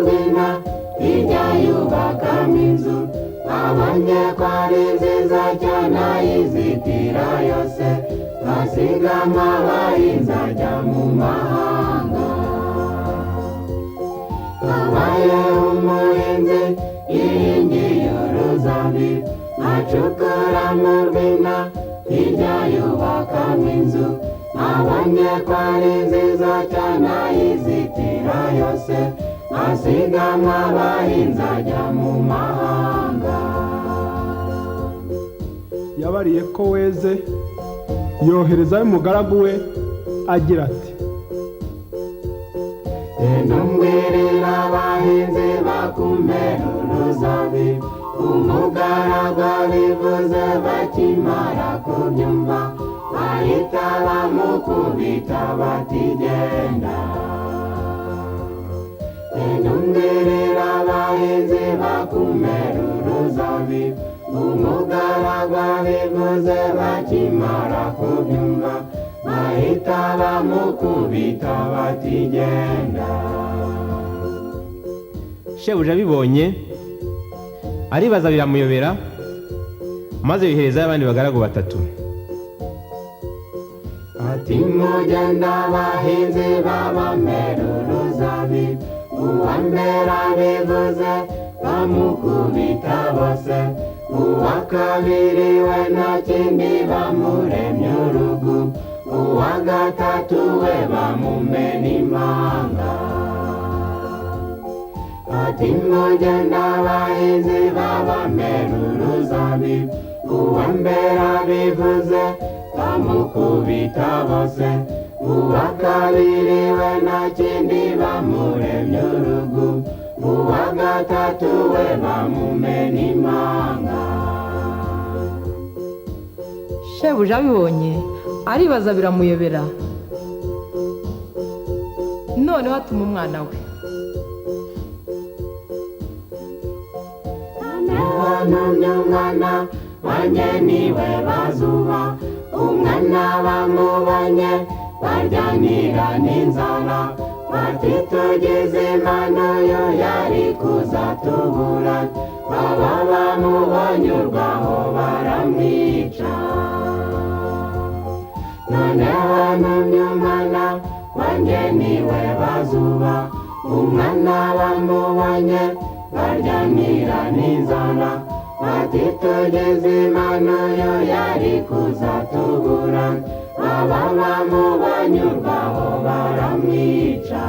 rwina ijya yubakamo inzu abonye ko ari nziza cyane ayizitira yose asigamo abahinzi ajya mu mahanga. Habaye umuhinzi yihingiye uruzabibu acukura mu rwina ijya yubakamo inzu abonye ko ari nziza cyane ayizitira yose asigamo abahinzi ajya mu mahanga. Yabariye ko weze yoherezayo umugaragu we agira ati ntumbwirira abahinzi bakumera uruzabibu. Umugaragu abivuze bakimara kubyumva bahita bamukubita bati genda. Ntumbwirira abahinzi bakumera uruzabibu. Umugaragu abivuze bakimara kubyumva bahita bamukubita bati genda. Shebuja abibonye aribaza biramuyobera maze yoherezayo abandi bagaragu batatu ati mugenda abahinzi babamera uruzabibu. Uwa mbere abivuze bamukubita bose uwa kabiri we nta kindi bamuremye urugu uwa gatatu we bamumena impanga. Ati mugenda abahinzi babamera uruzabibu. Uwa mbere abivuze bamukubita bose uwa kabiri we nta kindi bamuremye urugu uwa gatatu we bamumena impanga. Shebuja abibonye aribaza biramuyobera noneho atuma umwana we ntumye umwana wanjye niwe bazuba. Umwana bamubonye baryanira n'inzara bati tugize impano yo yari kuzatubura. Baba bamubonye urwaho baramwica. Noneho ntumye umwana wanjye niwe bazuba. Umwana bamubonye baryanira n'inzara bati tugize impano yo yari kuzatubura. Baba bamubonye urwaho baramwica.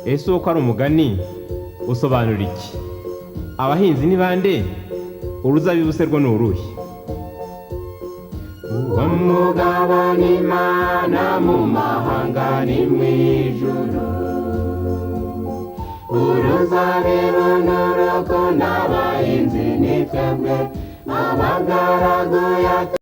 ese uwo ko ari umugani usobanura iki? Abahinzi ni bande? Uruzabibu se rwo ni uruhe? Uwo mugabo ni Imana mu mahanga ni mu ijuru. Uruzabibu n'urukundo abahinzi ni twebwe abagaragu